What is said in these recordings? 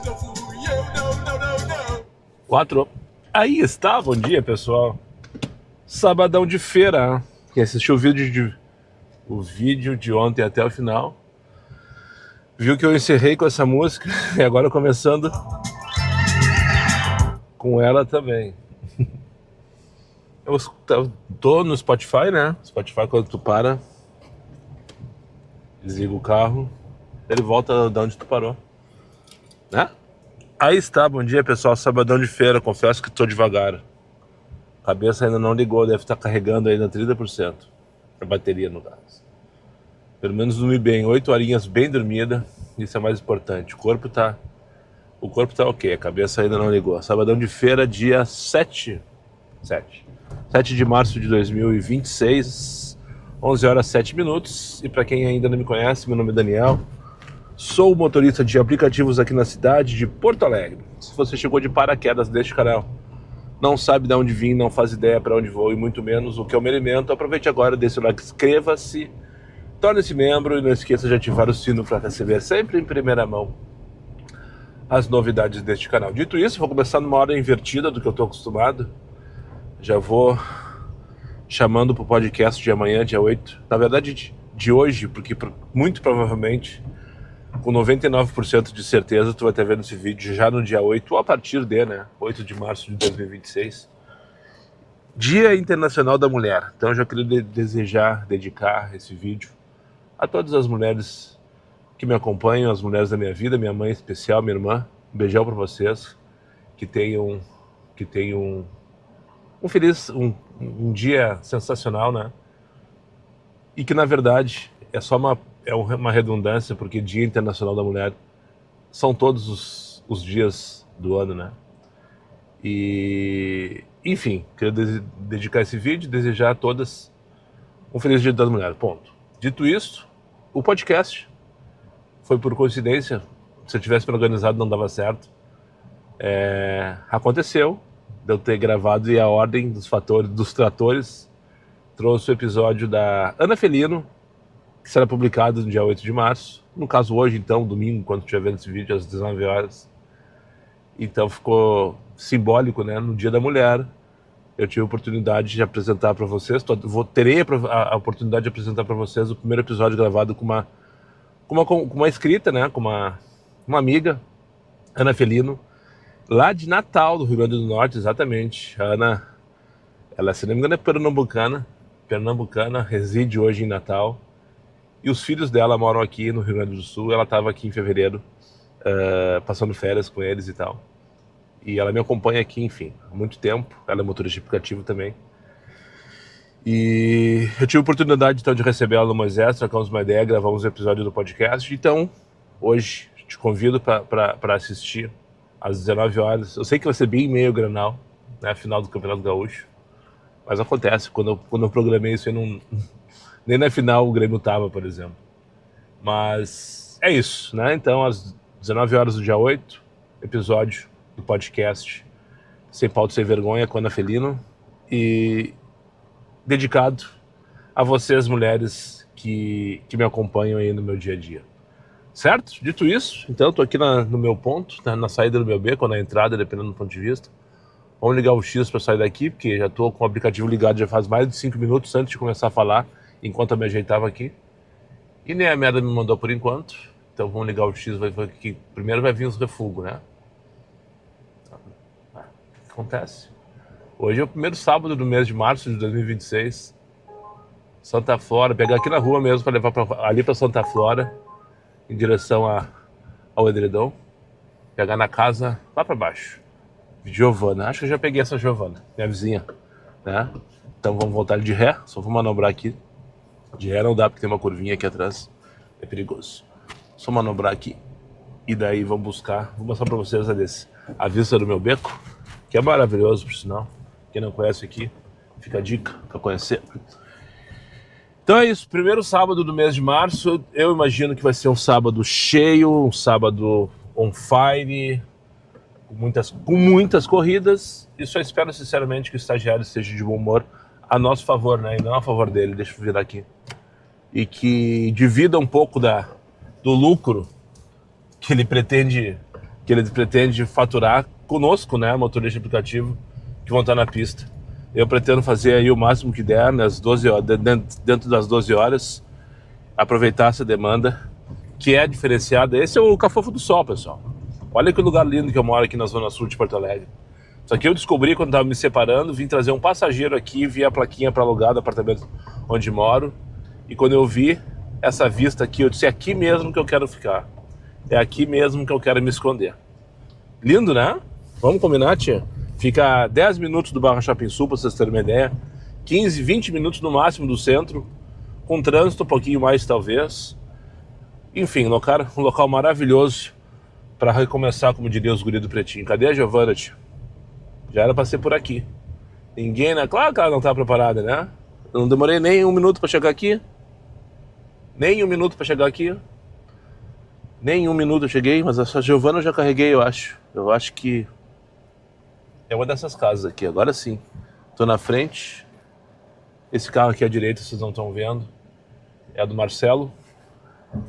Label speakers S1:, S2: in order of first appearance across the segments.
S1: não fui eu, não.
S2: 4. Aí está, bom dia pessoal. Sabadão de feira. Quem assistiu o vídeo de ontem até o final viu que eu encerrei com essa música e agora começando com ela também. Eu tô no Spotify, né? Spotify, quando tu para, desliga o carro, ele volta de onde tu parou, né? Aí está, bom dia pessoal, sabadão de feira, confesso que tô devagar. A cabeça ainda não ligou, deve estar carregando ainda 30%. A bateria no caso. Pelo menos dormi bem, 8 horinhas bem dormida, isso é mais importante. O corpo tá ok, a cabeça ainda não ligou. Sabadão de feira, dia 7 de março de 2026, 11 horas 7 minutos. E para quem ainda não me conhece, meu nome é Daniel. Sou motorista de aplicativos aqui na cidade de Porto Alegre. Se você chegou de paraquedas deste canal, não sabe de onde vim, não faz ideia para onde vou e muito menos o que eu me alimento, aproveite agora, dê seu like, inscreva-se, torne-se membro e não esqueça de ativar o sino para receber sempre em primeira mão as novidades deste canal. Dito isso, vou começar numa hora invertida do que eu estou acostumado. Já vou chamando para o podcast de amanhã, dia 8. Na verdade, de hoje, porque muito provavelmente, com 99% de certeza, tu vai estar vendo esse vídeo já no dia 8, ou a partir de, 8 de março de 2026. Dia Internacional da Mulher. Então eu já queria dedicar esse vídeo a todas as mulheres que me acompanham, as mulheres da minha vida, minha mãe em especial, minha irmã. Um beijão para vocês, que tenham um dia sensacional, né? E que na verdade é só uma redundância, porque Dia Internacional da Mulher são todos os dias do ano, né? E enfim, queria dedicar esse vídeo e desejar a todas um feliz Dia da Mulher, ponto. Dito isso, o podcast foi por coincidência. Se eu tivesse me organizado não dava certo. Aconteceu de eu ter gravado e a ordem dos tratores trouxe o episódio da Ana Felino, que será publicado no dia 8 de março. No caso hoje, então, domingo, quando estiver vendo esse vídeo, às 19 horas. Então ficou simbólico, né? No Dia da Mulher, eu tive a oportunidade de apresentar para vocês, terei a oportunidade de apresentar para vocês o primeiro episódio gravado com uma escrita, né? Com uma amiga, Ana Felino, lá de Natal, do Rio Grande do Norte, exatamente. A Ana, ela, se não me engano, é pernambucana, reside hoje em Natal. E os filhos dela moram aqui no Rio Grande do Sul. Ela estava aqui em fevereiro, passando férias com eles e tal. E ela me acompanha aqui, enfim, há muito tempo. Ela é motorista de aplicativo também. E eu tive a oportunidade, então, de receber ela no Moisés, trocamos uma ideia, gravamos um episódio do podcast. Então, hoje, te convido para assistir às 19 horas. Eu sei que vai ser bem meio Grenal, né, final do Campeonato Gaúcho. Mas acontece, quando eu programei isso, nem na final o Grêmio tava, por exemplo. Mas é isso, né? Então, às 19 horas do dia 8, episódio do podcast Sem Pauta Sem Vergonha com Ana Felino. E dedicado a vocês, mulheres que me acompanham aí no meu dia a dia. Certo? Dito isso, então estou aqui no meu ponto, na saída do meu beco, ou na entrada, dependendo do ponto de vista. Vamos ligar o X para sair daqui, porque já estou com o aplicativo ligado já faz mais de 5 minutos antes de começar a falar, enquanto eu me ajeitava aqui. E nem a merda me mandou por enquanto. Então vamos ligar o X, que primeiro vai vir os refugos, né? O que acontece? Hoje é o primeiro sábado do mês de março de 2026. Santa Flora, pegar aqui na rua mesmo para levar ali para Santa Flora, em direção ao Edredom. Pegar na casa lá para baixo. Giovana, acho que eu já peguei essa Giovana, minha vizinha, né? Então vamos voltar de ré, só vou manobrar aqui. De ré não dá porque tem uma curvinha aqui atrás, é perigoso. Só manobrar aqui e daí vou mostrar para vocês a vista do meu beco, que é maravilhoso por sinal. Quem não conhece aqui, fica a dica para conhecer. Então é isso, primeiro sábado do mês de março. Eu imagino que vai ser um sábado cheio, um sábado on fire, com muitas corridas, e só espero sinceramente que o estagiário esteja de bom humor a nosso favor, né, e não a favor dele. Deixa eu virar aqui. E que divida um pouco do lucro que ele pretende faturar conosco, né, motorista de aplicativo, que vão estar na pista. Eu pretendo fazer aí o máximo que der, nas 12 horas, dentro das 12 horas, aproveitar essa demanda, que é diferenciada. Esse é o Cafofo do Sol, pessoal. Olha que lugar lindo que eu moro aqui na Zona Sul de Porto Alegre. Isso aqui eu descobri quando estava me separando, vim trazer um passageiro aqui, vi a plaquinha para alugar do apartamento onde moro, e quando eu vi essa vista aqui, eu disse, é aqui mesmo que eu quero ficar. É aqui mesmo que eu quero me esconder. Lindo, né? Vamos combinar, tia? Fica a 10 minutos do Barra Shopping Sul, para vocês terem uma ideia. 15, 20 minutos no máximo do centro, com trânsito um pouquinho mais talvez. Enfim, um local maravilhoso para recomeçar, como diria os guris do Pretinho. Cadê a Giovana, tia? Já era para ser por aqui. Ninguém, né? Claro que ela não tá preparada, né? Eu não demorei nem um minuto para chegar aqui. Nem um minuto para chegar aqui. Nem um minuto eu cheguei, mas a Giovana eu já carreguei, eu acho. Eu acho que é uma dessas casas aqui, agora sim. Tô na frente. Esse carro aqui à direita, vocês não estão vendo. É do Marcelo.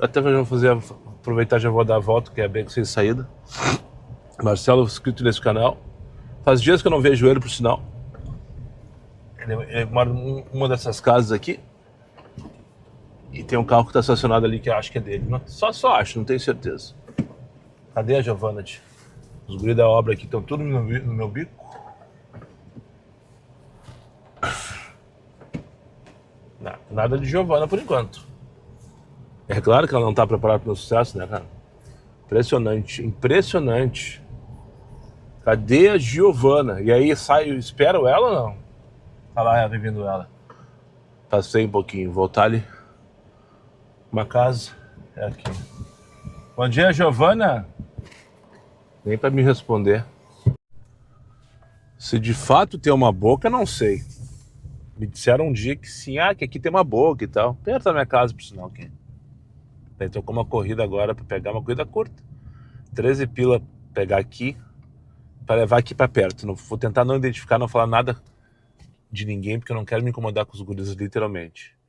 S2: Até já vou aproveitar, já vou dar a volta, que é bem sem saída. Marcelo, inscrito nesse canal. Faz dias que eu não vejo ele, por sinal. Ele mora numa dessas casas aqui. E tem um carro que está estacionado ali que eu acho que é dele. Só acho, não tenho certeza. Cadê a Giovana? Os guris da obra aqui estão tudo no meu bico. Nada de Giovana por enquanto. É claro que ela não está preparada para o sucesso, né, cara? Impressionante, impressionante. Cadê a Giovana? E aí saio, espero ela ou não? Olha lá, vem vindo ela. Passei um pouquinho, voltar ali. Uma casa, é aqui. Bom dia, Giovana. Nem para me responder. Se de fato tem uma boca, não sei. Me disseram um dia que sim, que aqui tem uma boca e tal. Perto da minha casa, por sinal, aqui. Daí tô com uma corrida agora para pegar uma corrida curta. 13 pila pegar aqui para levar aqui para perto. Não, vou tentar não identificar, não falar nada de ninguém, porque eu não quero me incomodar com os guris, literalmente.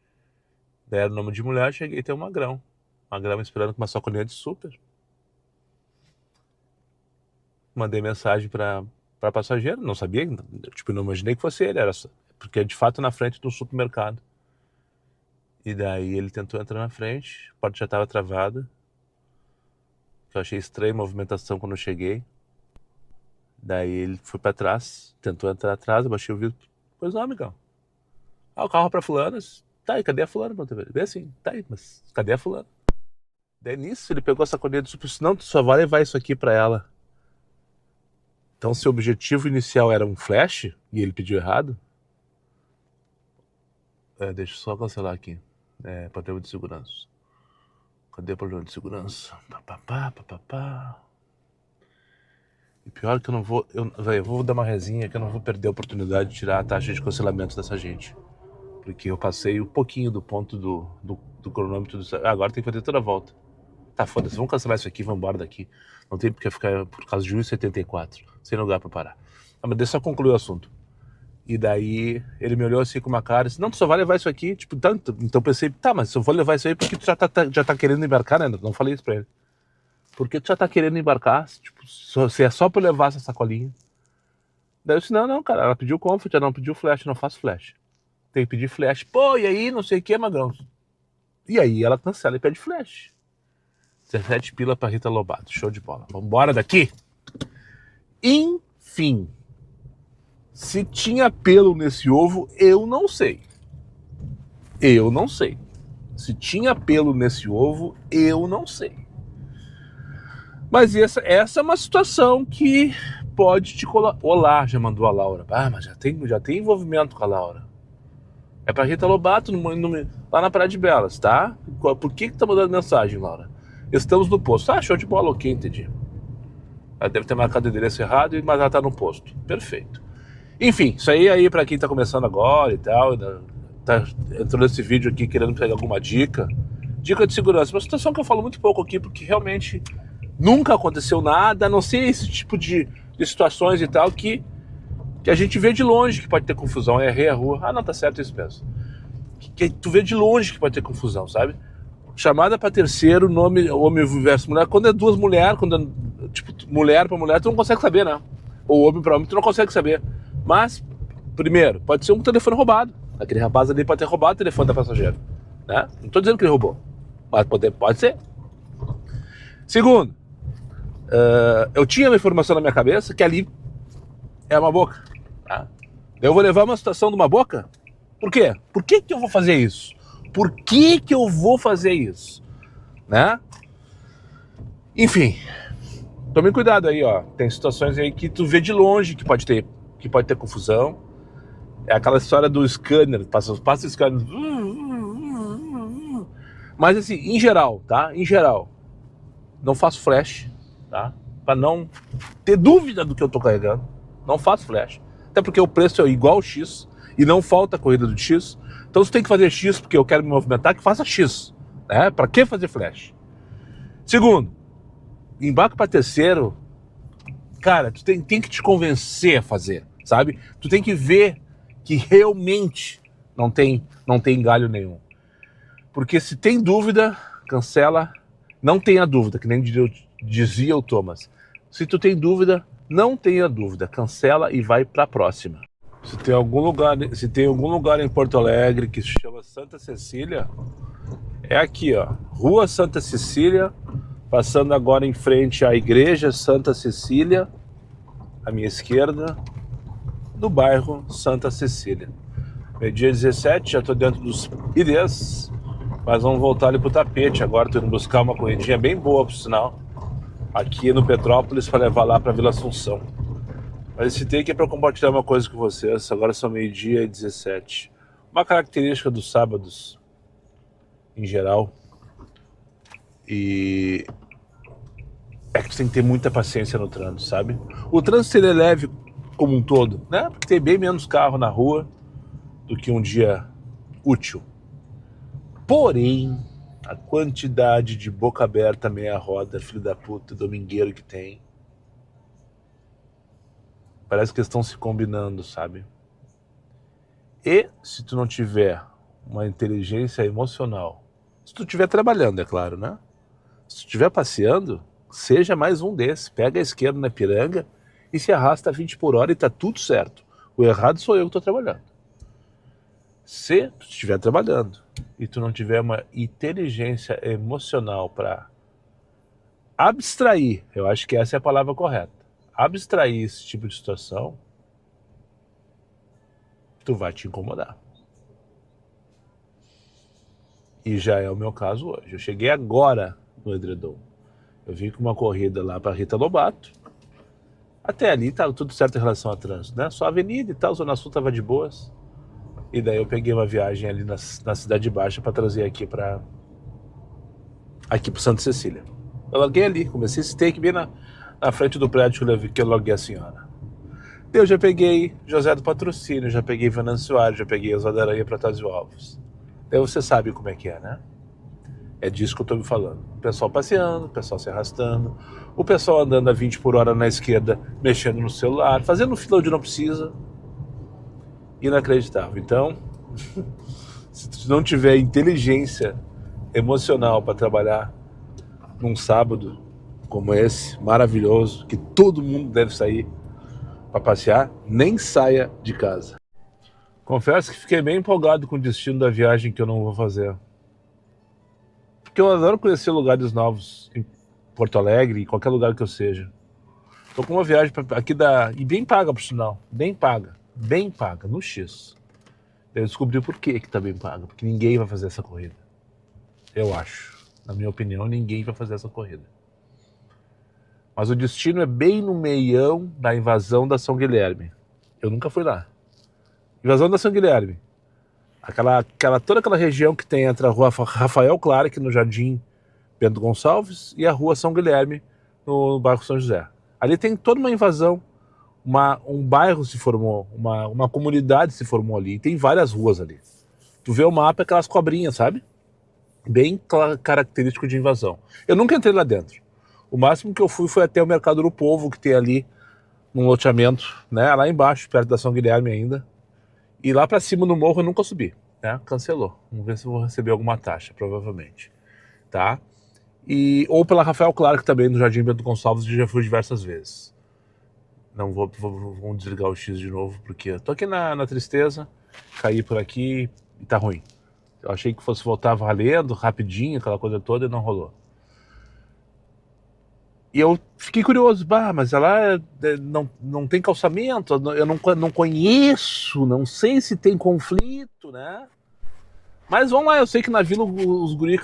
S2: Daí era o nome de mulher, cheguei a ter um magrão. Magrão esperando com uma sacolinha de super. Mandei mensagem para passageiro, não sabia, tipo, não imaginei que fosse ele, era só, porque é de fato na frente do supermercado. E daí ele tentou entrar na frente, a porta já estava travada. Eu achei estranha a movimentação quando eu cheguei. Daí ele foi para trás, tentou entrar atrás, eu baixei o vidro. Pois não, amigão. O carro para fulanas. Tá, e cadê a fulana? Bem assim, tá aí, mas cadê a fulana? Daí nisso ele pegou a sacolinha de super, não, tu só vai levar isso aqui para ela. Então se o objetivo inicial era um flash, e ele pediu errado. Deixa eu só cancelar aqui. Problema de segurança. Cadê o problema de segurança? E pior que eu não vou... Eu vou dar uma resinha que eu não vou perder a oportunidade de tirar a taxa de cancelamento dessa gente. Porque eu passei um pouquinho do ponto do cronômetro. Agora tem que fazer toda a volta. Tá, foda-se, vamos cancelar isso aqui, vamos embora daqui. Não tem porque ficar por causa de 1,74. Sem lugar pra parar. Mas deixa eu só concluir o assunto. E daí ele me olhou assim com uma cara e disse, não, tu só vai levar isso aqui, tipo, tanto. Então eu pensei, tá, mas eu vou levar isso aí porque tu já tá querendo embarcar, né? Não falei isso pra ele. Porque tu já tá querendo embarcar, tipo, se é só pra eu levar essa sacolinha. Daí eu disse, não, cara, ela pediu comfort, ela não pediu flash, não faço flash. Tem que pedir flash. Pô, e aí, não sei o que, magrão. E aí ela cancela e pede flash. 17 pila pra Rita Lobato, show de bola. Vambora daqui? Enfim. Se tinha pelo nesse ovo, eu não sei. Eu não sei. Se tinha pelo nesse ovo, eu não sei. Mas essa é uma situação que pode te colocar... Olá, já mandou a Laura. Mas já tem envolvimento com a Laura. É pra Rita Lobato, lá na Praia de Belas, tá? Por que tá mandando mensagem, Laura? Estamos no posto. Show de bola, ok, entendi. Ela deve ter marcado o endereço errado, mas ela tá no posto. Perfeito. Enfim, isso aí pra quem tá começando agora e tal, entrou nesse vídeo aqui querendo pegar alguma dica. Dica de segurança. Uma situação que eu falo muito pouco aqui, porque realmente nunca aconteceu nada, a não ser esse tipo de situações e tal, que a gente vê de longe que pode ter confusão. Errei a rua. Não, tá certo isso mesmo. Que tu vê de longe que pode ter confusão, sabe? Chamada para terceiro, nome homem versus mulher. Quando é duas mulheres, quando é, tipo, mulher para mulher, tu não consegue saber, né? Ou homem para homem, tu não consegue saber. Mas, primeiro, pode ser um telefone roubado. Aquele rapaz ali pode ter roubado o telefone da passageira, né? Não tô dizendo que ele roubou, mas pode ser. Segundo, eu tinha uma informação na minha cabeça que ali é uma boca, tá? Eu vou levar uma situação de uma boca? Por quê? Por que eu vou fazer isso? Por que eu vou fazer isso? Né? Enfim, tome cuidado aí, ó. Tem situações aí que tu vê de longe que pode ter confusão. É aquela história do scanner, passa o scanner. Mas assim, em geral, tá? Em geral, não faço flash, tá? Para não ter dúvida do que eu tô carregando. Não faço flash. Até porque o preço é igual ao X e não falta a corrida do X. Então, se tem que fazer X porque eu quero me movimentar, que faça X, né? Para que fazer flash? Segundo, embarque para terceiro, cara, tu tem que te convencer a fazer, sabe? Tu tem que ver que realmente não tem galho nenhum. Porque se tem dúvida, cancela, não tenha dúvida, que nem dizia o Thomas. Se tu tem dúvida, não tenha dúvida, cancela e vai para a próxima. Se tem algum lugar em Porto Alegre que se chama Santa Cecília, é aqui, ó, Rua Santa Cecília, passando agora em frente à Igreja Santa Cecília, à minha esquerda, do bairro Santa Cecília. Meio-dia 17, já tô dentro dos IDs, mas vamos voltar ali pro tapete agora, tô indo buscar uma corridinha bem boa, por sinal, aqui no Petrópolis, para levar lá para Vila Assunção. Mas esse take é para compartilhar uma coisa com vocês. Agora são meio-dia e 17. Uma característica dos sábados, em geral, e é que você tem que ter muita paciência no trânsito, sabe? O trânsito ele é leve como um todo, né? Porque tem bem menos carro na rua do que um dia útil. Porém, a quantidade de boca aberta, meia roda, filho da puta, domingueiro que tem, parece que eles estão se combinando, sabe? E se tu não tiver uma inteligência emocional, se tu estiver trabalhando, é claro, né? Se tu estiver passeando, seja mais um desses. Pega a esquerda na Ipiranga e se arrasta a 20 por hora e tá tudo certo. O errado sou eu que tô trabalhando. Se tu estiver trabalhando e tu não tiver uma inteligência emocional para abstrair, eu acho que essa é a palavra correta, abstrair esse tipo de situação, tu vai te incomodar. E já é o meu caso hoje. Eu cheguei agora no Edredom. Eu vim com uma corrida lá para Rita Lobato. Até ali estava tudo certo em relação ao trânsito, né? Só a avenida e tal, Zona Sul tava de boas. E daí eu peguei uma viagem ali na Cidade Baixa para trazer aqui pro Santa Cecília. Eu larguei ali, comecei esse take bem na frente do prédio que eu larguei a senhora. Eu já peguei José do Patrocínio, já peguei Venâncio Soares, já peguei Oswaldo Aranha para Protásio Alves. Daí você sabe como é que é, né? É disso que eu tô me falando. O pessoal passeando, o pessoal se arrastando, o pessoal andando a 20 por hora na esquerda, mexendo no celular, fazendo fila onde não precisa. Inacreditável. Então, se tu não tiver inteligência emocional para trabalhar num sábado como esse, maravilhoso, que todo mundo deve sair para passear, nem saia de casa. Confesso que fiquei bem empolgado com o destino da viagem que eu não vou fazer. Porque eu adoro conhecer lugares novos em Porto Alegre, em qualquer lugar que eu seja. Tô com uma viagem aqui e bem paga, por sinal. Bem paga, no X. Eu descobri por que tá bem paga. Porque ninguém vai fazer essa corrida. Eu acho. Na minha opinião, ninguém vai fazer essa corrida. Mas o destino é bem no meião da invasão da São Guilherme. Eu nunca fui lá. Invasão da São Guilherme. Toda aquela região que tem entre a rua Rafael Clark, no Jardim Bento Gonçalves, e a rua São Guilherme, no bairro São José. Ali tem toda uma invasão, um bairro se formou, uma comunidade se formou ali, e tem várias ruas ali. Tu vê o mapa, aquelas cobrinhas, sabe? Bem característico de invasão. Eu nunca entrei lá dentro. O máximo que eu fui foi até o Mercado do Povo, que tem ali num loteamento, né, lá embaixo, perto da São Guilherme ainda. E lá pra cima no morro eu nunca subi, né? Cancelou. Vamos ver se eu vou receber alguma taxa, provavelmente. tá? Ou pela Rafael Clark também, no Jardim Bento Gonçalves, que já fui diversas vezes. Não vamos desligar o X de novo, porque eu tô aqui na tristeza, caí por aqui e tá ruim. Eu achei que fosse voltar valendo, rapidinho, aquela coisa toda, e não rolou. E eu fiquei curioso, mas ela não tem calçamento, eu não conheço, não sei se tem conflito, né? Mas vamos lá, eu sei que na vila os guri,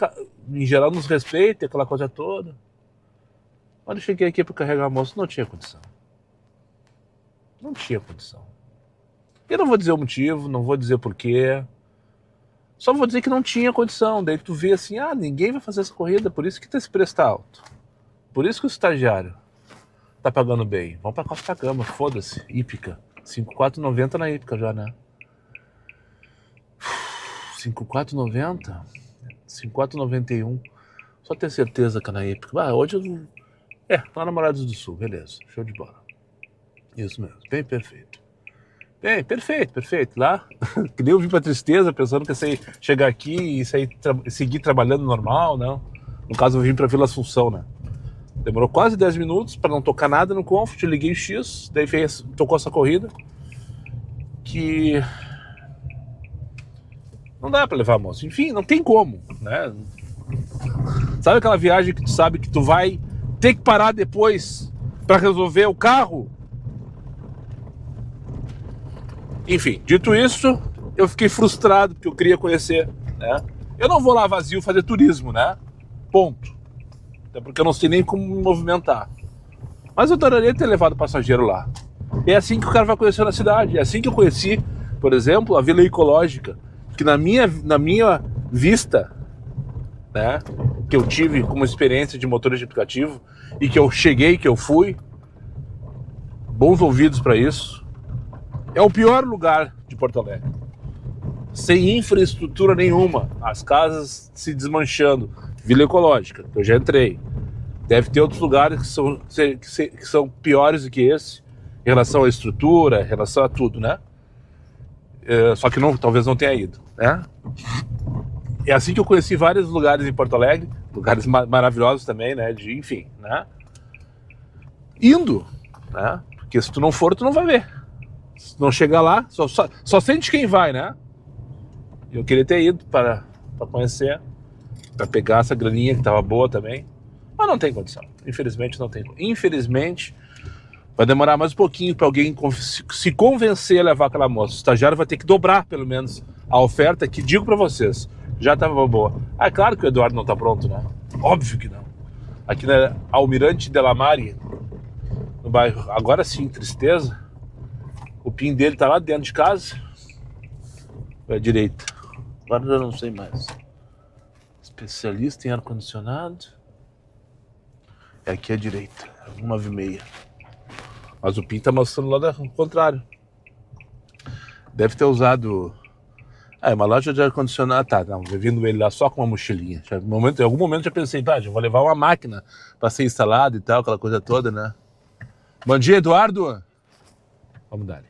S2: em geral, nos respeitam, aquela coisa toda. Quando eu cheguei aqui para carregar a moça, não tinha condição. Não tinha condição. Eu não vou dizer o motivo, não vou dizer o porquê. Só vou dizer que não tinha condição. Daí tu vê assim, ninguém vai fazer essa corrida, por isso que esse preço tá alto. Por isso que o estagiário tá pagando bem. Vamos pra Costa Gama, foda-se, hípica. 5.490 na hípica já, né? 5.490? 5.491. Só ter certeza que é na hípica. Hoje eu... lá na Morados do Sul, beleza. Show de bola. Isso mesmo, bem perfeito. Bem, perfeito. Lá, que nem eu vim pra tristeza, pensando que ia chegar aqui e seguir trabalhando normal, não. No caso, eu vim pra Vila Assunção, né? Demorou quase 10 minutos pra não tocar nada no Comfort, liguei o X, daí tocou essa corrida. Que... não dá pra levar a moça. Enfim, não tem como, né? Sabe aquela viagem que tu sabe que tu vai ter que parar depois pra resolver o carro? Enfim, dito isso, eu fiquei frustrado porque eu queria conhecer, né? Eu não vou lá vazio fazer turismo, né? Ponto. Até porque eu não sei nem como me movimentar. Mas eu adoraria ter levado passageiro lá. É assim que o cara vai conhecer a cidade. É assim que eu conheci, por exemplo, a Vila Ecológica, que na minha vista, né, que eu tive como experiência de motorista de aplicativo e que eu cheguei, que eu fui, bons ouvidos para isso, é o pior lugar de Porto Alegre. Sem infraestrutura nenhuma, as casas se desmanchando. Vila Ecológica, que eu já entrei. Deve ter outros lugares que são piores do que esse, em relação à estrutura, em relação a tudo, né? Só que talvez não tenha ido, né? É assim que eu conheci vários lugares em Porto Alegre, lugares maravilhosos também, né? Enfim, né? Indo, né? Porque se tu não for, tu não vai ver. Se não chegar lá, só sente quem vai, né? Eu queria ter ido para conhecer, para pegar essa graninha que tava boa também, mas não tem condição. Infelizmente não tem. Infelizmente vai demorar mais um pouquinho para alguém se convencer a levar aquela moça. O estagiário vai ter que dobrar pelo menos a oferta, que digo para vocês, já tava boa. É claro que o Eduardo não tá pronto, né? Óbvio que não. Aqui na Almirante Delamare, no bairro, agora sim, tristeza. O PIN dele tá lá dentro de casa. Vai à direita. Agora eu não sei mais. Especialista em ar-condicionado. É aqui à direita. 196. Mas o PIN tá mostrando lá ao contrário. Deve ter usado... é uma loja de ar-condicionado. Tá, não. Vindo ele lá só com uma mochilinha. Em algum momento já pensei, já vou levar uma máquina pra ser instalada e tal, aquela coisa toda, né? Bom dia, Eduardo. Vamos dar.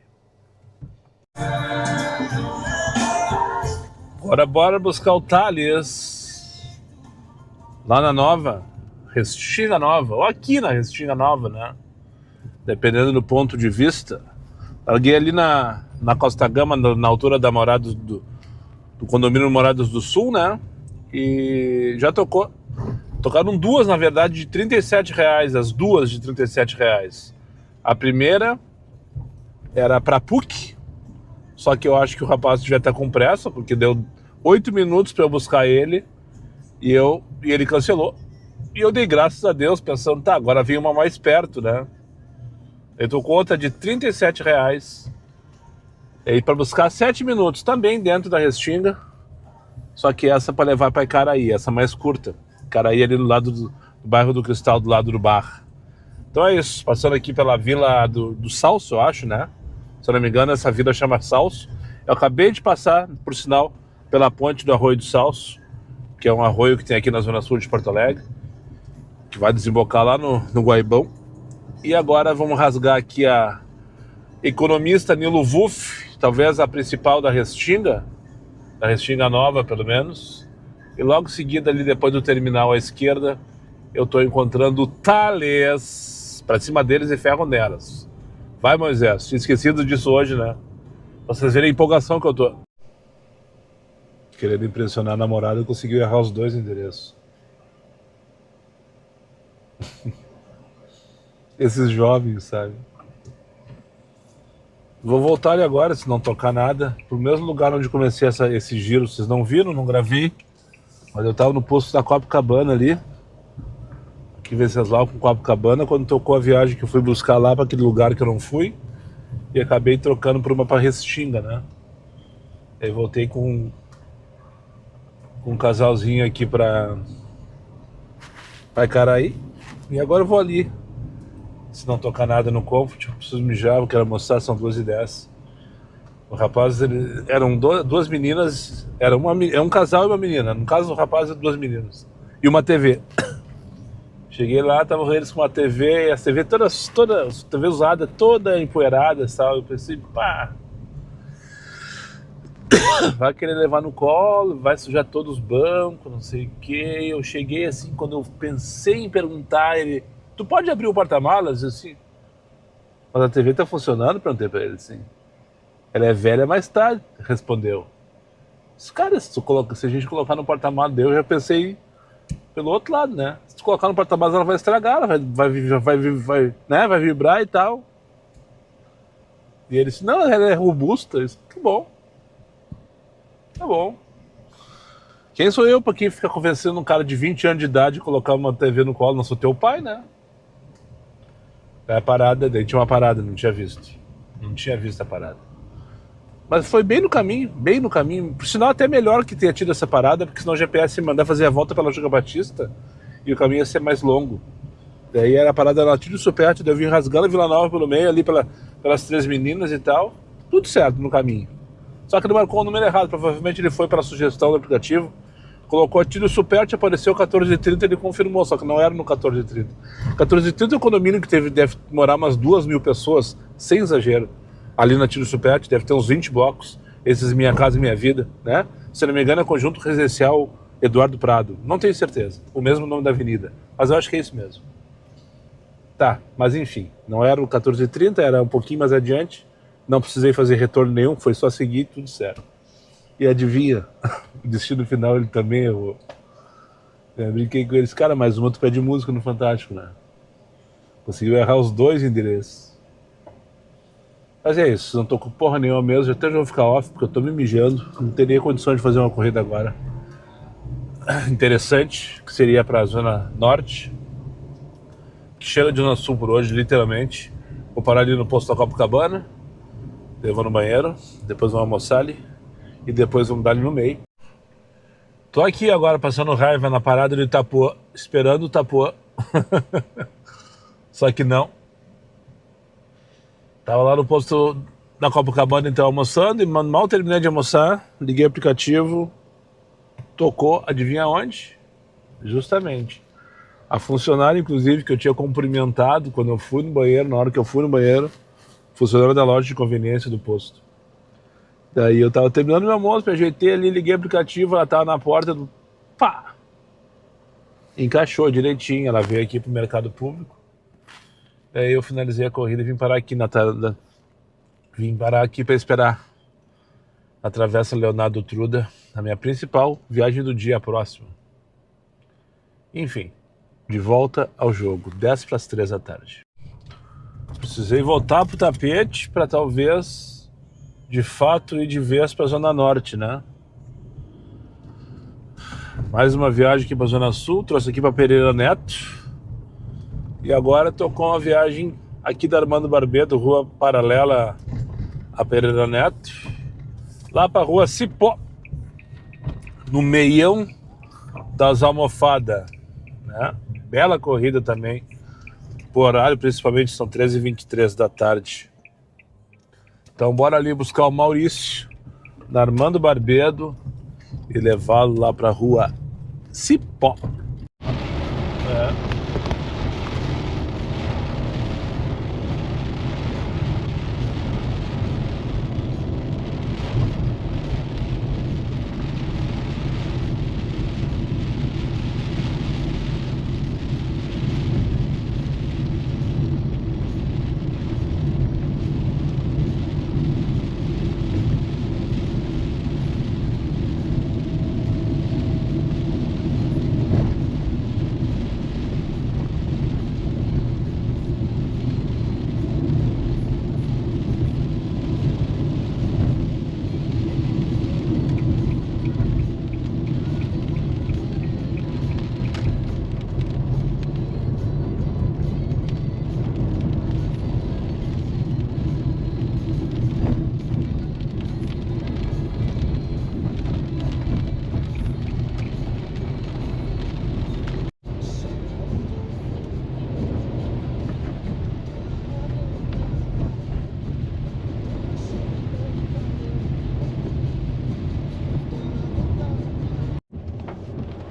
S2: Bora buscar o Thales lá na Nova Restinga Nova, ou aqui na Restinga Nova, né? Dependendo do ponto de vista. Larguei ali na Costa Gama, na altura da Morados do condomínio Morados do Sul, né? E já tocaram duas, na verdade, de R$37, as duas de R$37. A primeira era pra PUC, só que eu acho que o rapaz devia estar com pressa, porque deu 8 minutos para eu buscar ele e ele cancelou. E eu dei graças a Deus, pensando, agora vem uma mais perto, né? Eu tô com outra de R$37 e para buscar 7 minutos, também dentro da Restinga, só que essa para levar para Icaraí, essa mais curta. Icaraí ali do lado do bairro do Cristal, do lado do bar. Então é isso, passando aqui pela Vila do Salso, eu acho, né? Se eu não me engano, essa vila chama Salso. Eu acabei de passar, por sinal, pela ponte do Arroio do Salso, que é um arroio que tem aqui na zona sul de Porto Alegre, que vai desembocar lá no Guaibão. E agora vamos rasgar aqui a Economista Nilo Wuff, talvez a principal da Restinga Nova, pelo menos. E logo em seguida, ali depois do terminal à esquerda, eu tô encontrando o Thales. Pra cima deles e ferro nelas. Vai, Moisés. Tinha esquecido disso hoje, né? Pra vocês verem a empolgação que eu tô. Querendo impressionar a namorada, eu consegui errar os 2 endereços. Esses jovens, sabe? Vou voltar ali agora, se não tocar nada, pro mesmo lugar onde comecei esse giro. Vocês não viram, não gravei. Mas eu tava no posto da Copacabana ali. Aqui em Venceslau com Copacabana, quando tocou a viagem que eu fui buscar lá pra aquele lugar que eu não fui. E acabei trocando por uma pra Restinga, né? Aí voltei com um casalzinho aqui pra Icaraí. E agora eu vou ali. Se não tocar nada no Comfort, eu preciso mijar, eu quero almoçar, são 2h10. O rapaz, eram 2 meninas, era um casal e uma menina. No caso, o rapaz e 2 meninas. E uma TV. Cheguei lá, estavam eles com uma TV, e a TV toda TV usada, toda empoeirada e tal. Eu pensei, pá, vai querer levar no colo, vai sujar todos os bancos, não sei o quê. Eu cheguei assim, quando eu pensei em perguntar, ele, tu pode abrir o porta-malas? Assim, mas a TV tá funcionando? Perguntei pra ele assim. Ela é velha, mas tá, respondeu. Cara, se a gente colocar no porta-malas dele, eu já pensei pelo outro lado, né? Se tu colocar no porta-malas, ela vai estragar, ela vai vibrar e tal. E ele disse, não, ela é robusta. Eu disse, que bom. Tá bom. Quem sou eu pra quem fica convencendo um cara de 20 anos de idade colocar uma TV no colo? Não sou teu pai, né? É a parada, daí tinha uma parada, não tinha visto. Não tinha visto a parada. Mas foi bem no caminho, bem no caminho. Por sinal, até melhor que tenha tido essa parada, porque senão o GPS ia mandar fazer a volta pela Juca Batista e o caminho ia ser mais longo. Daí era a parada lá, tiro Superti, daí eu vim rasgando a Vila Nova pelo meio, ali pelas 3 meninas e tal. Tudo certo no caminho. Só que ele marcou o número errado, provavelmente ele foi pela sugestão do aplicativo, colocou tiro Superti, apareceu 14h30, ele confirmou, só que não era no 14h30. 14h30 é um condomínio que deve morar umas 2.000 pessoas, sem exagero. Ali na Tiro Superti, deve ter uns 20 blocos, esses Minha Casa e Minha Vida, né? Se não me engano é Conjunto Residencial Eduardo Prado, não tenho certeza, o mesmo nome da avenida, mas eu acho que é isso mesmo. Tá, mas enfim, não era o 14h30, era um pouquinho mais adiante, não precisei fazer retorno nenhum, foi só seguir, tudo certo. E adivinha, o destino final ele também errou. Eu brinquei com eles, cara, mais um outro pé de música no Fantástico, né? Conseguiu errar os 2 endereços. Mas é isso, não tô com porra nenhuma mesmo, até já vou ficar off, porque eu tô me mijando, não teria condições de fazer uma corrida agora. Interessante, que seria pra Zona Norte, que chega de Zona Sul por hoje, literalmente. Vou parar ali no posto da Copacabana, eu vou no banheiro, depois vamos almoçar ali, e depois vamos dar ali no meio. Tô aqui agora, passando raiva na parada do Itapuã, esperando o Itapuã. Só que não. Tava lá no posto da Copacabana, então, almoçando, e mal terminei de almoçar, liguei o aplicativo, tocou, adivinha onde? Justamente. A funcionária, inclusive, que eu tinha cumprimentado quando eu fui no banheiro, na hora que eu fui no banheiro, funcionária da loja de conveniência do posto. Daí eu tava terminando meu almoço, me ajeitei ali, liguei o aplicativo, ela tava na porta, pá! Encaixou direitinho, ela veio aqui pro mercado público. Daí eu finalizei a corrida e vim parar aqui vim parar aqui para esperar a Travessa Leonardo Truda, a minha principal viagem do dia próximo. Enfim, de volta ao jogo, 2:50 da tarde. Precisei voltar pro tapete para talvez, de fato, ir de vez para a Zona Norte, né? Mais uma viagem aqui para a Zona Sul, trouxe aqui para Pereira Neto. E agora tô com a viagem aqui da Armando Barbeto, rua paralela a Pereira Neto, lá pra rua Cipó, no meião das Almofadas, né? Bela corrida também, por horário, principalmente são 13h23 da tarde. Então bora ali buscar o Maurício, na Armando Barbeto, e levá-lo lá pra rua Cipó.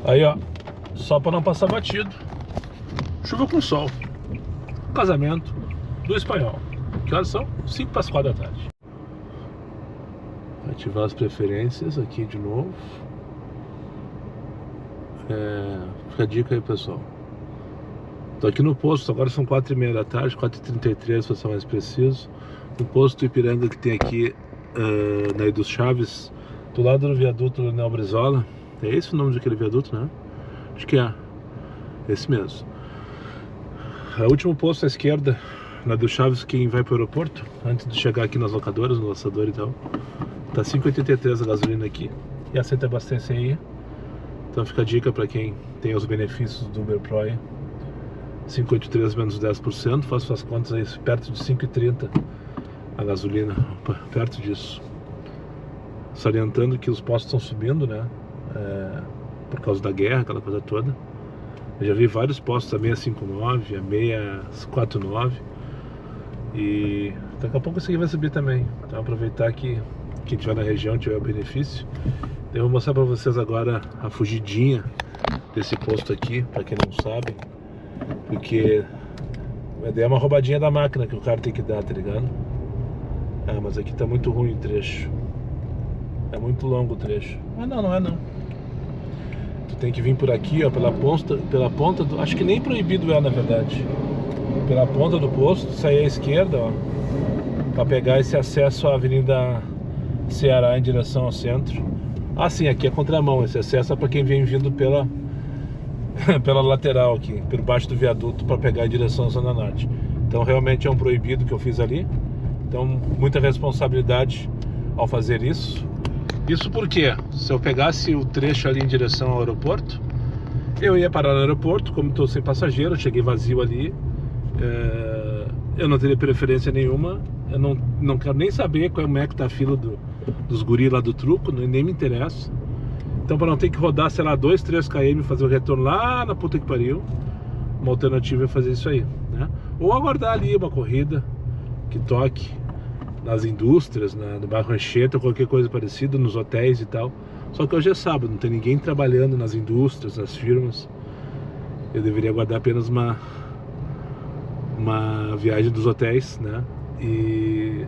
S2: Aí, ó, só pra não passar batido. Chuva com sol. Casamento do espanhol. Que horas são? 5 para as 4 da tarde. Ativar as preferências aqui de novo. Fica a dica aí, pessoal. Tô aqui no posto, agora são 4h30 da tarde, 4h33 para ser mais preciso. No posto Ipiranga que tem aqui na Edu Chaves, do lado do viaduto Leonel Brizola. É esse o nome daquele viaduto, né? Acho que é. Esse mesmo. O último posto à esquerda, na Edu Chaves, quem vai para o aeroporto, antes de chegar aqui nas locadoras, no lançador e tal. Tá 5,83 a gasolina aqui. E aceita abastecer aí. Então fica a dica para quem tem os benefícios do Uber Pro aí. 5,83 menos 10%, faço as contas aí, perto de 5,30 a gasolina, perto disso. Salientando que os postos estão subindo, né? Por causa da guerra, aquela coisa toda. Eu já vi vários postos a 659, a 649. E daqui a pouco esse aqui vai subir também. Então aproveitar que quem estiver na região tiver o benefício. Eu vou mostrar para vocês agora a fugidinha desse posto aqui, para quem não sabe. Porque a ideia é uma roubadinha da máquina que o cara tem que dar, tá ligado? Mas aqui tá muito ruim o trecho. É muito longo o trecho. Mas não é não. Tu tem que vir por aqui, ó, pela ponta do... Acho que nem proibido é, na verdade. Pela ponta do posto, sair à esquerda, ó, pra pegar esse acesso à Avenida Ceará em direção ao centro. Ah, sim, aqui é contramão. Esse acesso é pra quem vem vindo pela lateral aqui, por baixo do viaduto, para pegar em direção à Zona Norte. Então realmente é um proibido que eu fiz ali. Então muita responsabilidade ao fazer isso. Isso porque se eu pegasse o trecho ali em direção ao aeroporto, eu ia parar no aeroporto, como estou sem passageiro, eu cheguei vazio ali, eu não teria preferência nenhuma, eu não quero nem saber como é que tá a fila dos guris lá do truco, nem me interessa. Então, para não ter que rodar, sei lá, 2, 3 km, fazer o retorno lá na puta que pariu, uma alternativa é fazer isso aí, né? Ou aguardar ali uma corrida que toque nas indústrias, no bairro Anchieta ou qualquer coisa parecida, nos hotéis e tal. Só que hoje é sábado, não tem ninguém trabalhando nas indústrias, nas firmas. Eu deveria aguardar apenas uma viagem dos hotéis, né? E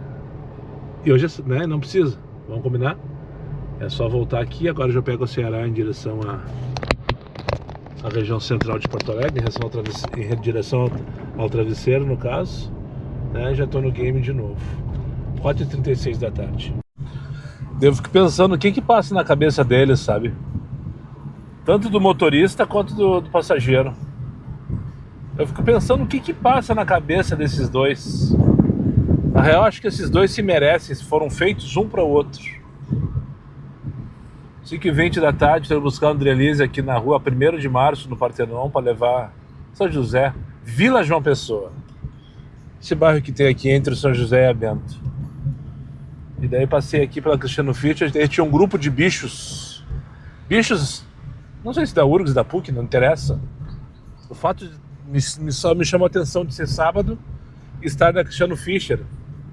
S2: hoje, né, não precisa, vamos combinar? É só voltar aqui, agora eu já pego o Ceará em direção à região central de Porto Alegre, em direção ao travesseiro, no caso, né? Já estou no game de novo. 4h36 da tarde. Eu fico pensando o que passa na cabeça deles, sabe? Tanto do motorista quanto do passageiro. Eu fico pensando o que passa na cabeça desses dois. Na real, acho que esses dois se merecem, se foram feitos um para o outro. 5h20 da tarde, estou buscando André Elise aqui na rua 1º de março, no Partenon, para levar São José, Vila João Pessoa. Esse bairro que tem aqui entre o São José e a Bento. E daí passei aqui pela Cristiano Fischer, daí tinha um grupo de bichos. Bichos, não sei se da URGS, da PUC, não interessa. O fato de só me chamou a atenção de ser sábado e estar na Cristiano Fischer.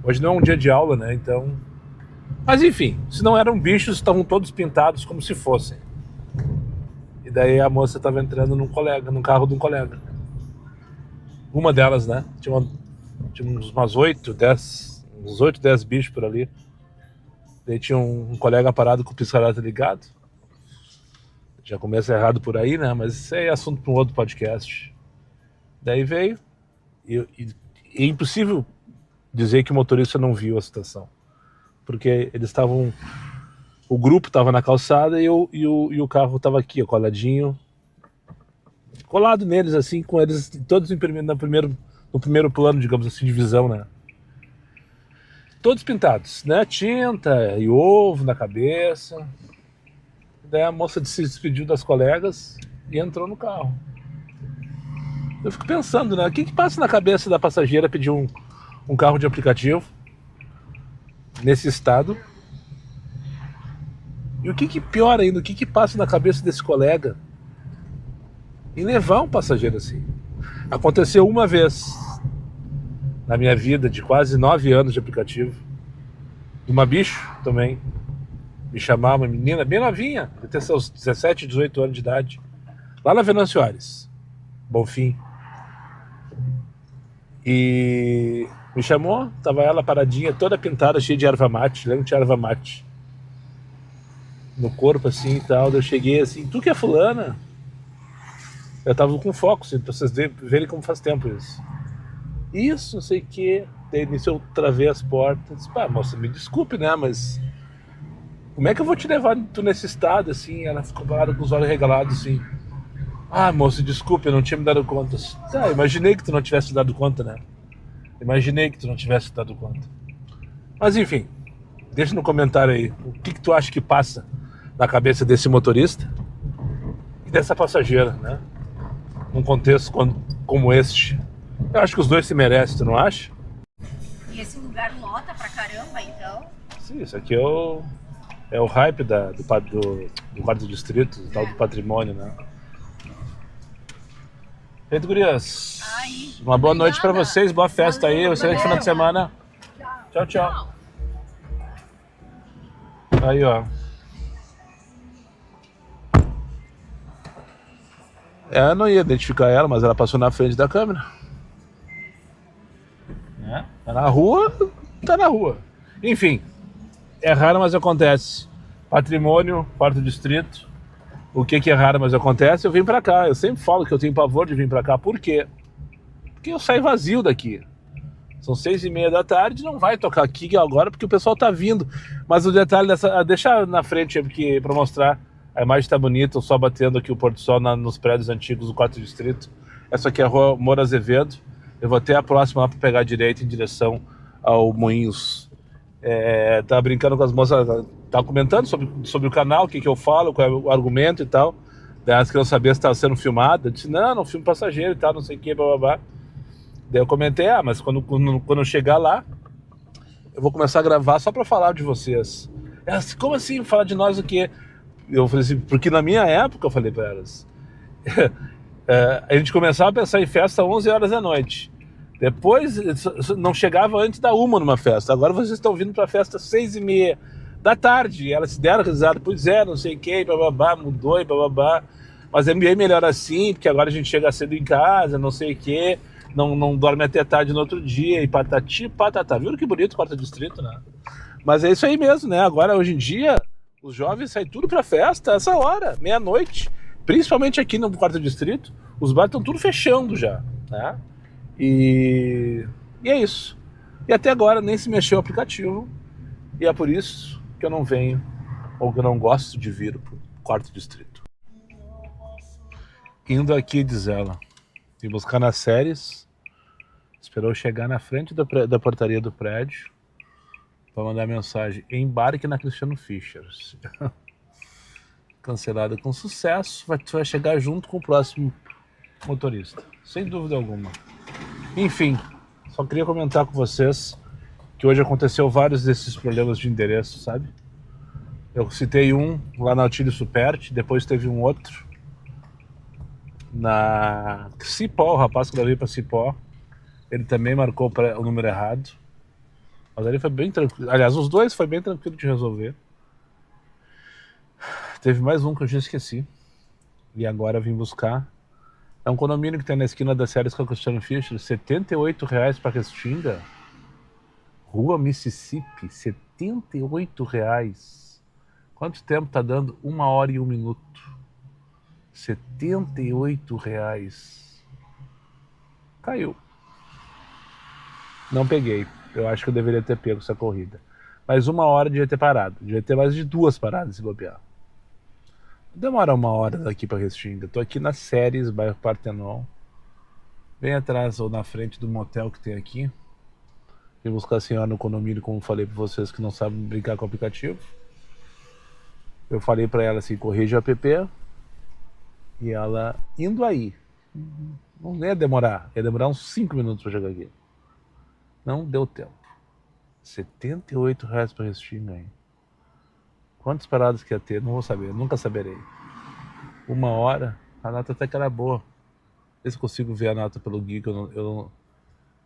S2: Hoje não é um dia de aula, né? Então... Mas enfim, se não eram bichos, estavam todos pintados como se fossem. E daí a moça estava entrando num carro de um colega. Uma delas, né? Tinha umas 8, 10 bichos por ali. Daí tinha um colega parado com o pisca-alerta ligado. Já começa errado por aí, né? Mas isso é assunto para um outro podcast. Daí veio. E é impossível dizer que o motorista não viu a situação. Porque eles estavam... O grupo estava na calçada e o carro estava aqui, ó, coladinho. Colado neles, assim, com eles todos no primeiro plano, digamos assim, de visão, né? Todos pintados, né? Tinta e ovo na cabeça. Daí a moça se despediu das colegas e entrou no carro. Eu fico pensando, né? O que passa na cabeça da passageira pedir um carro de aplicativo nesse estado? E o que pior ainda, o que passa na cabeça desse colega em levar um passageiro assim? Aconteceu uma vez na minha vida de quase 9 anos de aplicativo. Uma bicho também me chamava, uma menina bem novinha, deve ter seus 17, 18 anos de idade. Lá na Venâncio Aires, Bonfim. E me chamou, tava ela paradinha, toda pintada, cheia de erva mate. Lembra que tinha erva mate no corpo, assim, e tal. Daí eu cheguei assim, tu que é fulana? Eu tava com foco, assim, pra vocês verem como faz tempo isso. Isso, não sei o que. Daí nisso eu travei as portas. Disse, pá, moça, me desculpe, né, mas como é que eu vou te levar tu nesse estado, assim? Ela ficou parada com os olhos regalados, assim. Ah, moço, desculpe, eu não tinha me dado conta. Tá, imaginei que tu não tivesse dado conta, né? Imaginei que tu não tivesse dado conta. Mas enfim, deixa no comentário aí o que tu acha que passa na cabeça desse motorista e dessa passageira, né? Num contexto como este. Eu acho que os dois se merecem, tu não acha?
S3: E esse lugar lota pra caramba, então?
S2: Sim, isso aqui é o hype do quarto distrito, do tal do patrimônio, né? Feito, gurias.
S3: Aí.
S2: Uma boa noite pra
S3: Obrigada.
S2: vocês, boa festa aí,
S3: Valeu,
S2: excelente final de semana. Tchau, tchau. Aí, ó. Eu não ia identificar ela, mas ela passou na frente da câmera. Tá na rua, tá na rua. Enfim, é raro, mas acontece. Patrimônio, quarto distrito. O que é raro, mas acontece? Eu vim pra cá. Eu sempre falo que eu tenho pavor de vir pra cá. Por quê? Porque eu saio vazio daqui. São 6h30 da tarde, não vai tocar aqui agora porque o pessoal tá vindo. Mas o detalhe dessa... Deixa na frente porque, pra mostrar. A imagem tá bonita, o sol batendo aqui, o pôr do sol nos prédios antigos do quarto distrito. Essa aqui é a rua Moura Azevedo. Eu vou até a próxima lá pra pegar a direita em direção ao Moinhos. Tava brincando com as moças, tava comentando sobre o canal, o que eu falo, qual é o argumento e tal. Daí elas queriam saber se estava sendo filmado. Eu disse, não, filme passageiro e tal, não sei o que, blá. Daí eu comentei, mas quando eu chegar lá, eu vou começar a gravar só pra falar de vocês. Elas, como assim, falar de nós o quê? Eu falei assim, porque na minha época, eu falei pra elas, a gente começava a pensar em festa às 11 horas da noite. Depois, não chegava antes da 1 numa festa. Agora vocês estão vindo pra festa às 6h30 da tarde. E elas se deram risada, pois não sei o que, bababá, mudou e bababá. Mas é bem melhor assim, porque agora a gente chega cedo em casa, não sei o que, não dorme até tarde no outro dia, e patati, patatá. Viram que bonito o quarto distrito, né? Mas é isso aí mesmo, né? Agora, hoje em dia, os jovens saem tudo pra festa essa hora, meia-noite. Principalmente aqui no quarto distrito, os bares estão tudo fechando já, né? E é isso. E até agora nem se mexeu o aplicativo. E é por isso que eu não venho, ou que eu não gosto de vir pro quarto distrito. Indo aqui, diz ela, e buscar nas séries. Esperou chegar na frente da portaria do prédio para mandar mensagem: embarque na Cristiano Fischer. Cancelado com sucesso. Vai chegar junto com o próximo motorista, sem dúvida alguma. Enfim, só queria comentar com vocês que hoje aconteceu vários desses problemas de endereço, sabe? Eu citei um lá na Otílio Superti, depois teve um outro na Cipó, o rapaz que levei para Cipó, ele também marcou o número errado, mas ele foi bem tranquilo. Aliás, os dois foi bem tranquilo de resolver. Teve mais um que eu já esqueci, e agora eu vim buscar. É um condomínio que tem na esquina das séries com a Cristiano Fischer, R$78 para Restinga. Rua Mississippi, R$78. Quanto tempo tá dando? 1h e 1 minuto. R$78. Caiu. Não peguei. Eu acho que eu deveria ter pego essa corrida. Mas 1h devia ter parado. Devia ter mais de 2 paradas se bobear. Demora 1h daqui pra Restinga. Tô aqui nas séries, bairro Partenon. Bem atrás ou na frente do motel que tem aqui. Vim buscar a senhora no condomínio, como falei pra vocês que não sabem brincar com o aplicativo. Eu falei pra ela assim, corrija o app. E ela indo aí. Não ia demorar. Ia demorar uns 5 minutos pra chegar aqui. Não deu tempo. R$78 pra Restinga, hein? Quantas paradas que ia ter? Não vou saber, nunca saberei. 1h, a nota até que era boa. Vê se consigo ver a nota pelo Google.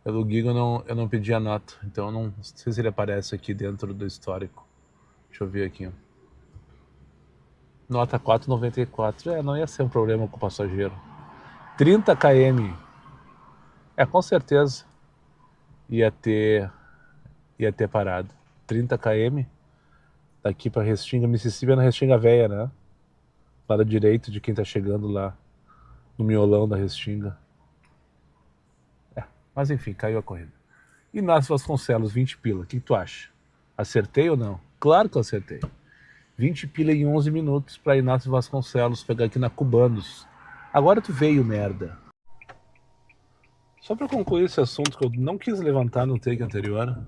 S2: Pelo Google eu não pedi a nota, então eu não sei se ele aparece aqui dentro do histórico. Deixa eu ver aqui. Nota 4,94. Não ia ser um problema com o passageiro. 30 km. Com certeza. Ia ter parado. 30 km. Daqui pra Restinga. Mississippi é na Restinga Velha, né? Lado direito de quem tá chegando lá. No miolão da Restinga. Mas enfim, caiu a corrida. Inácio Vasconcelos, 20 pila. O que tu acha? Acertei ou não? Claro que eu acertei. 20 pila em 11 minutos para Inácio Vasconcelos pegar aqui na Cubanos. Agora tu veio, merda. Só para concluir esse assunto que eu não quis levantar no take anterior.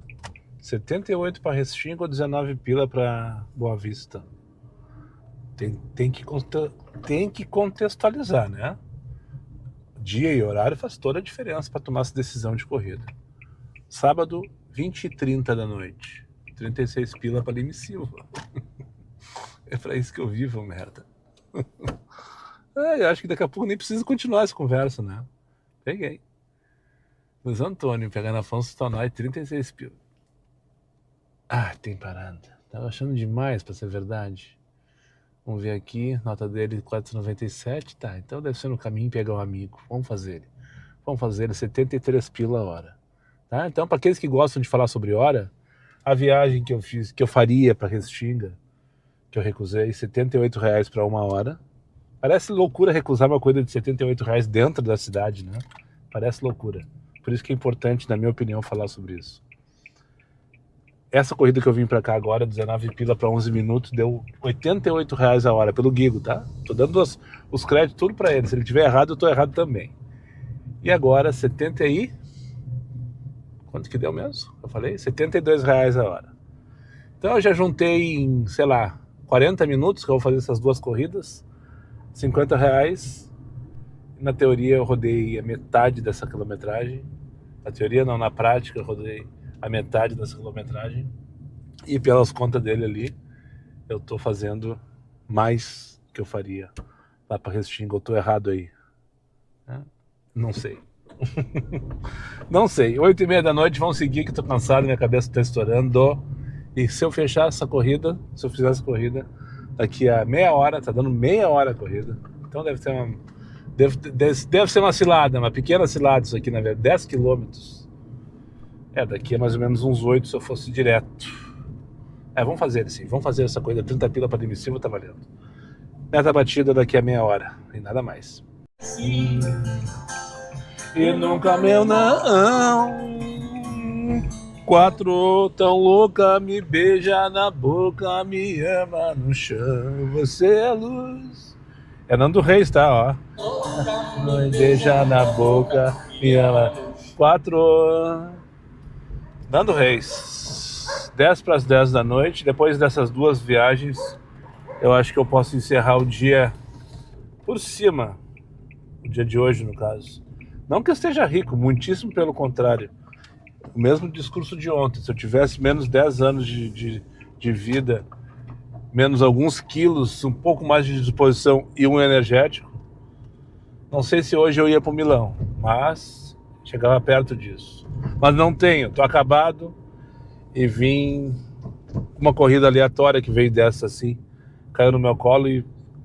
S2: 78 para Restinga ou 19 pila para Boa Vista. Tem que contextualizar, né? Dia e horário faz toda a diferença para tomar essa decisão de corrida. Sábado, 20h30 da noite. 36 pila para Lime Silva. É pra isso que eu vivo, merda. Eu acho que daqui a pouco nem preciso continuar essa conversa, né? Peguei. Luiz Antônio, pegando Afonso Tonói, 36 pila. Tem parada. Tava achando demais pra ser verdade. Vamos ver aqui, nota dele 4,97. Tá, então deve ser no caminho pegar um amigo. Vamos fazer ele 73 pila a hora. Tá? Então, para aqueles que gostam de falar sobre hora, a viagem que eu fiz, que eu faria para Restinga, que eu recusei, R$78 para 1 hora. Parece loucura recusar uma coisa de R$78 dentro da cidade, né? Parece loucura. Por isso que é importante, na minha opinião, falar sobre isso. Essa corrida que eu vim pra cá agora, 19 pila para 11 minutos, deu R$88 a hora pelo Guigo, tá? Tô dando os créditos tudo pra ele. Se ele tiver errado, eu tô errado também. E agora, 70 aí... Quanto que deu mesmo? Eu falei? R$72 a hora. Então eu já juntei em, sei lá, 40 minutos que eu vou fazer essas duas corridas. R$50. Na teoria eu rodei a metade dessa quilometragem. Na teoria não, na prática eu rodei a metade dessa quilometragem. E pelas contas dele ali, eu tô fazendo mais que eu faria lá pra Restinga. Eu tô errado aí. Não sei. Não sei. 8h30 da noite, vamos seguir que eu tô cansado, minha cabeça tá estourando. E se eu fechar essa corrida, se eu fizer essa corrida, daqui a meia hora, tá dando meia hora a corrida. Então deve ter uma... Deve ser uma cilada, uma pequena cilada isso aqui, na verdade, 10 quilômetros. Daqui a mais ou menos uns 8 se eu fosse direto. Vamos fazer assim, vamos fazer essa coisa, 30 pila para Lime Silva, tá valendo. Meta batida daqui a meia hora, e nada mais. Sim. E nunca meu não. 4 tão louca, me beija na boca, me ama no chão, você é luz. É Nando Reis, tá, ó. Me beija na boca, me ama. 4. Nando Reis. 10 para as 10 da noite. Depois dessas duas viagens, eu acho que eu posso encerrar o dia por cima. O dia de hoje, no caso. Não que eu esteja rico, muitíssimo pelo contrário. O mesmo discurso de ontem. Se eu tivesse menos 10 anos de vida, menos alguns quilos, um pouco mais de disposição e um energético, não sei se hoje eu ia pro Milão, mas chegava perto disso. Mas não tenho, tô acabado e vim uma corrida aleatória que veio dessa assim, caiu no meu colo e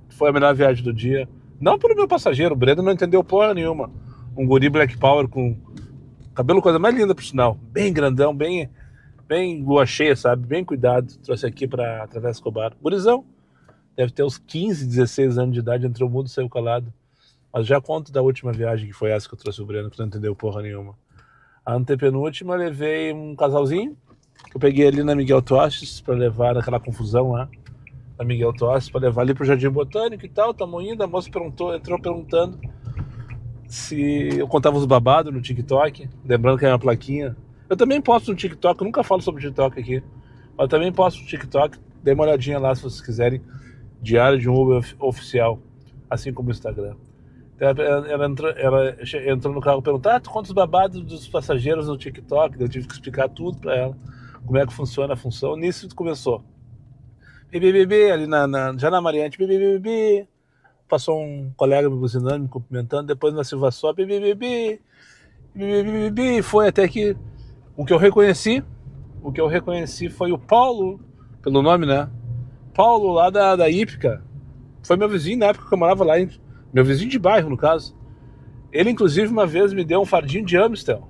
S2: foi a melhor viagem do dia. Não pelo meu passageiro, o Breno não entendeu porra nenhuma. Um guri Black Power com cabelo, coisa mais linda por sinal, bem grandão, bem lua cheia, sabe? Bem cuidado. Trouxe aqui pra Travessa Escobar. Gurizão. Deve ter uns 15, 16 anos de idade. Entrou mudo, saiu calado. Mas já conto da última viagem, que foi essa que eu trouxe o Breno, que não entendeu porra nenhuma. A antepenúltima, levei um casalzinho, que eu peguei ali na Miguel Tostes, pra levar naquela confusão lá. Na Miguel Tostes, pra levar ali pro Jardim Botânico e tal. Tamo indo. A moça entrou perguntando se eu contava os babados no TikTok. Lembrando que é uma plaquinha. Eu também posto no TikTok, eu nunca falo sobre TikTok aqui. Mas eu também posto no TikTok, dê uma olhadinha lá se vocês quiserem. Diário de um Uber oficial, assim como o Instagram. Ela entrou no carro e perguntou: tu conta os babados dos passageiros no TikTok? Eu tive que explicar tudo pra ela, como é que funciona a função. Nisso começou. Bebê, ali já na Mariante, bebê. Passou um colega me buzinando, me cumprimentando. Depois na Silva Só, bebê. Foi até que o que eu reconheci foi o Paulo, pelo nome, né? Paulo lá da Ípica. Foi meu vizinho na época que eu morava lá, meu vizinho de bairro, no caso. Ele, inclusive, uma vez me deu um fardinho de Amstel.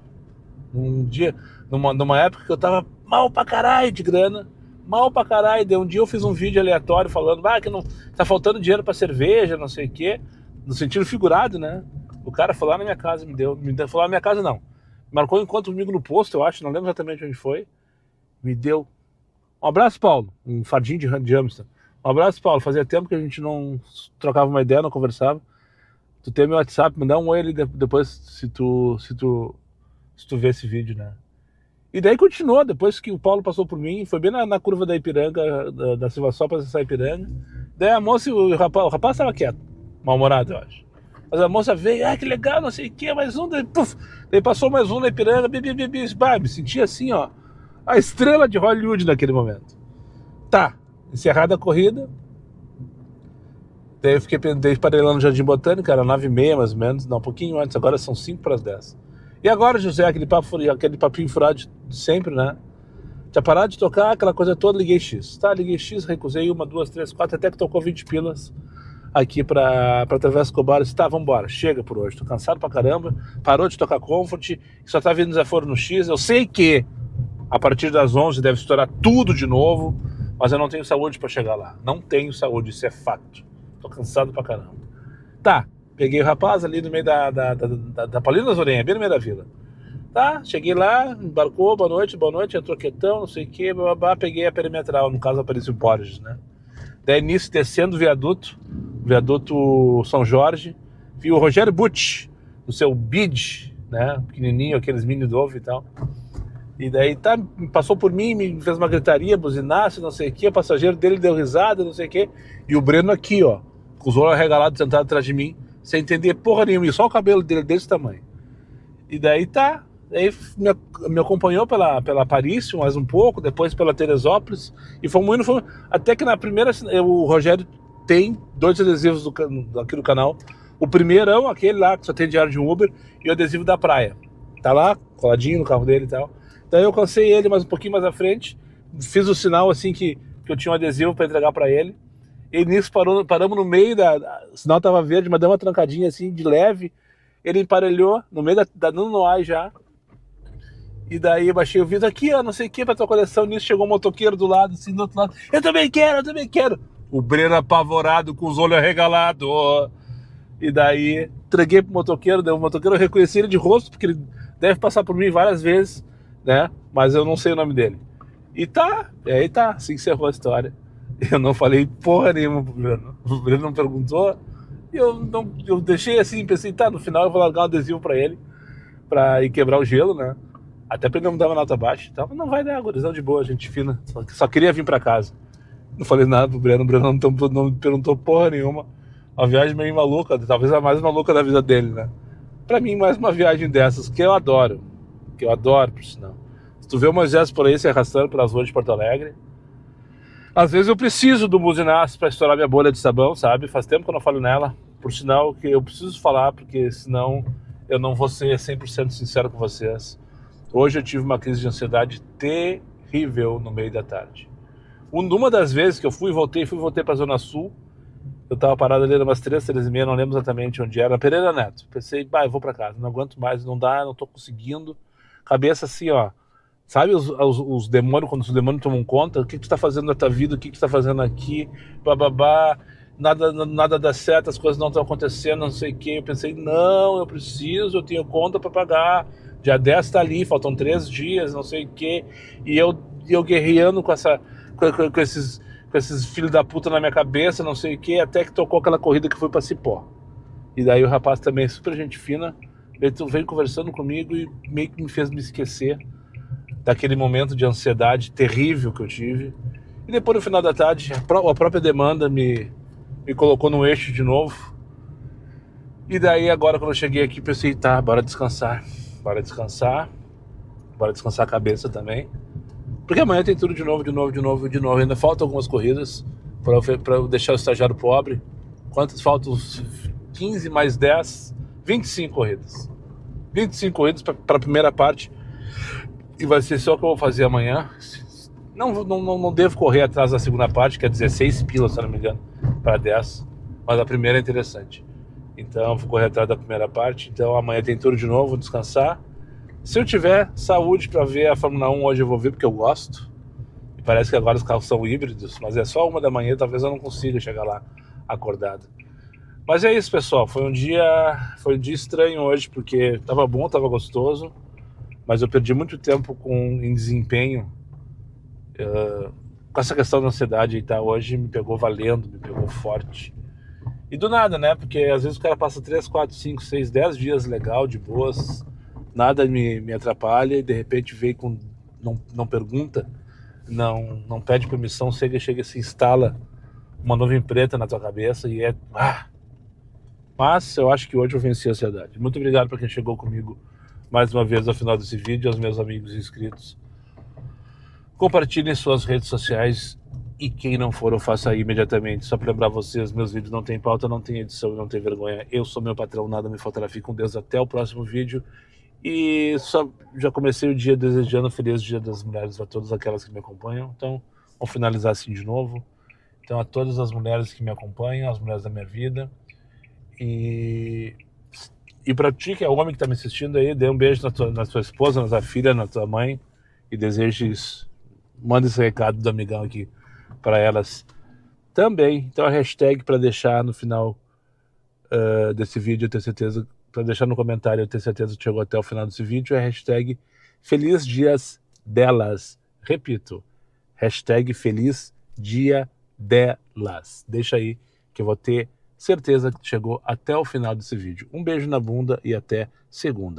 S2: Um dia, numa época que eu tava mal pra caralho de grana. Mal pra caralho. Daí um dia eu fiz um vídeo aleatório falando que não tá faltando dinheiro pra cerveja, não sei o quê. No sentido figurado, né? O cara foi lá na minha casa, foi lá na minha casa não. Marcou um encontro comigo no posto, eu acho, não lembro exatamente onde foi. Me deu. Um abraço, Paulo. Um fardinho de Amstel. Um abraço, Paulo. Fazia tempo que a gente não trocava uma ideia, não conversava. Tu tem meu WhatsApp, me dá um oi ali depois se tu vê esse vídeo, né? E daí continuou, depois que o Paulo passou por mim, foi bem na curva da Ipiranga, da Silva Sol pra acessar a Ipiranga. Daí a moça e o rapaz tava quieto, mal-humorado, eu acho. Mas a moça veio, que legal, não sei o que, mais um, daí, puf, daí passou mais um na Ipiranga, me senti assim, ó, a estrela de Hollywood naquele momento. Tá, encerrada a corrida, daí eu parei lá no Jardim Botânico, era 9h30 mais ou menos, não, um pouquinho antes, agora são 5:50. E agora, José, aquele papinho furado de sempre, né? Tinha parado de tocar, aquela coisa toda, liguei X. Tá, liguei X, recusei 1, 2, 3, 4, até que tocou 20 pilas aqui pra Travessa Escobar. Tá, vambora, chega por hoje, tô cansado pra caramba, parou de tocar Comfort, só tá vindo desaforo no X. Eu sei que a partir das 11 deve estourar tudo de novo, mas eu não tenho saúde pra chegar lá. Não tenho saúde, isso é fato. Tô cansado pra caramba. Tá. Peguei o rapaz ali no meio da Paulina das Orelhas, bem no meio da vila. Tá, cheguei lá, embarcou, boa noite, entrou quietão, não sei o que, peguei a perimetral, no caso apareceu o Borges, né? Daí nisso, descendo o viaduto São Jorge, vi o Rogério Butch, no seu bid, né? Pequenininho, aqueles mini Dove e tal. E daí passou por mim, me fez uma gritaria, buzinaço, não sei o que, o passageiro dele deu risada, não sei o que. E o Breno aqui, ó, com os olhos arregalados, sentado atrás de mim, sem entender porra nenhuma, e só o cabelo dele desse tamanho. E daí daí me acompanhou pela Paris, mais um pouco, depois pela Teresópolis, e fomos indo, até que na primeira, o Rogério tem 2 adesivos aqui do canal. O primeirão, aquele lá que só tem diário de Uber, e o adesivo da praia. Tá lá, coladinho no carro dele e tal. Daí eu alcancei ele um pouquinho mais à frente, fiz o sinal assim que eu tinha um adesivo para entregar para ele. E nisso paramos no meio o sinal tava verde, mas deu uma trancadinha assim, de leve. Ele emparelhou, no meio dando no ar já. E daí eu baixei o vidro aqui, ó, não sei o que, pra tua coleção. Nisso chegou um motoqueiro do lado, assim, do outro lado. Eu também quero. O Breno apavorado, com os olhos arregalados. E daí, entreguei pro motoqueiro, o motoqueiro eu reconheci ele de rosto, porque ele deve passar por mim várias vezes, né? Mas eu não sei o nome dele. E aí assim encerrou a história. Eu não falei porra nenhuma pro Breno. O Breno não perguntou. E eu deixei assim, pensei, no final eu vou largar um adesivo pra ele, pra ir quebrar o gelo, né? Até pra ele não me dar uma nota baixa. Então, não vai dar, gurizão de boa, gente fina. Só queria vir pra casa. Não falei nada pro Breno, o Breno não me perguntou porra nenhuma. Uma viagem meio maluca, talvez a mais maluca da vida dele, né? Pra mim, mais uma viagem dessas, que eu adoro, por sinal. Se tu vê o Moisés por aí se arrastando pelas ruas de Porto Alegre, às vezes eu preciso do buzinaço pra estourar minha bolha de sabão, sabe? Faz tempo que eu não falo nela. Por sinal que eu preciso falar, porque senão eu não vou ser 100% sincero com vocês. Hoje eu tive uma crise de ansiedade terrível no meio da tarde. Uma das vezes que eu fui e voltei pra Zona Sul, eu tava parado ali umas 3h30, não lembro exatamente onde era, na Pereira Neto. Pensei, eu vou pra casa, não aguento mais, não dá, não tô conseguindo. Cabeça assim, ó. Sabe os demônios, quando os demônios tomam conta? O que tu tá fazendo na tua vida? O que tu tá fazendo aqui? Bababá. Nada dá certo, as coisas não estão acontecendo, não sei o que. Eu pensei, não, eu tenho conta para pagar. Dia 10 tá ali, faltam 3 dias, não sei o que. E eu guerreando com esses filhos da puta na minha cabeça, não sei o que, até que tocou aquela corrida que foi pra Cipó. E daí o rapaz também, super gente fina, ele veio conversando comigo e meio que me fez me esquecer daquele momento de ansiedade terrível que eu tive. E depois, no final da tarde, a própria demanda me colocou no eixo de novo. E daí, agora, quando eu cheguei aqui, pensei, bora descansar a cabeça também. Porque amanhã tem tudo de novo. Ainda faltam algumas corridas para eu deixar o estagiário pobre. Quantas faltam? 15 mais 10, 25 corridas. 25 corridas para a primeira parte. E vai ser só o que eu vou fazer amanhã. Não devo correr atrás da segunda parte, que é 16 pilas, se não me engano, para 10. mas a primeira é interessante. Então vou correr atrás da primeira parte. Então amanhã tem tudo de novo, vou descansar. Se eu tiver saúde para ver a Fórmula 1 hoje eu vou ver, porque eu gosto. E parece que agora os carros são híbridos, mas é só 1 da manhã, talvez eu não consiga chegar lá acordado. Mas é isso, pessoal, foi um dia estranho hoje, porque tava bom, tava gostoso, mas eu perdi muito tempo em desempenho, com essa questão da ansiedade e tal. Hoje me pegou valendo, me pegou forte. E do nada, né? Porque às vezes o cara passa 3, 4, 5, 6, 10 dias legal, de boas, nada me atrapalha, e de repente vem com... não pergunta, não pede permissão, chega e se instala uma nuvem preta na tua cabeça e é... Mas eu acho que hoje eu venci a ansiedade. Muito obrigado para quem chegou comigo mais uma vez ao final desse vídeo, aos meus amigos inscritos. Compartilhem suas redes sociais e quem não for, eu faça aí imediatamente. Só para lembrar vocês, meus vídeos não tem pauta, não tem edição, não tem vergonha. Eu sou meu patrão, nada me faltará. Fique com Deus, até o próximo vídeo. E já comecei o dia desejando feliz Dia das Mulheres a todas aquelas que me acompanham. Então, vamos finalizar assim de novo. Então, a todas as mulheres que me acompanham, as mulheres da minha vida. E pra ti, que é o homem que tá me assistindo aí, dê um beijo na tua esposa, na tua filha, na tua mãe. E deseje isso. Manda esse recado do amigão aqui para elas também. Então a hashtag para deixar no final desse vídeo, eu tenho certeza, para deixar no comentário, eu tenho certeza que chegou até o final desse vídeo, é a hashtag Feliz Dias Delas. Repito, hashtag Feliz Dia Delas. Deixa aí que eu vou ter certeza que chegou até o final desse vídeo. Um beijo na bunda e até segunda.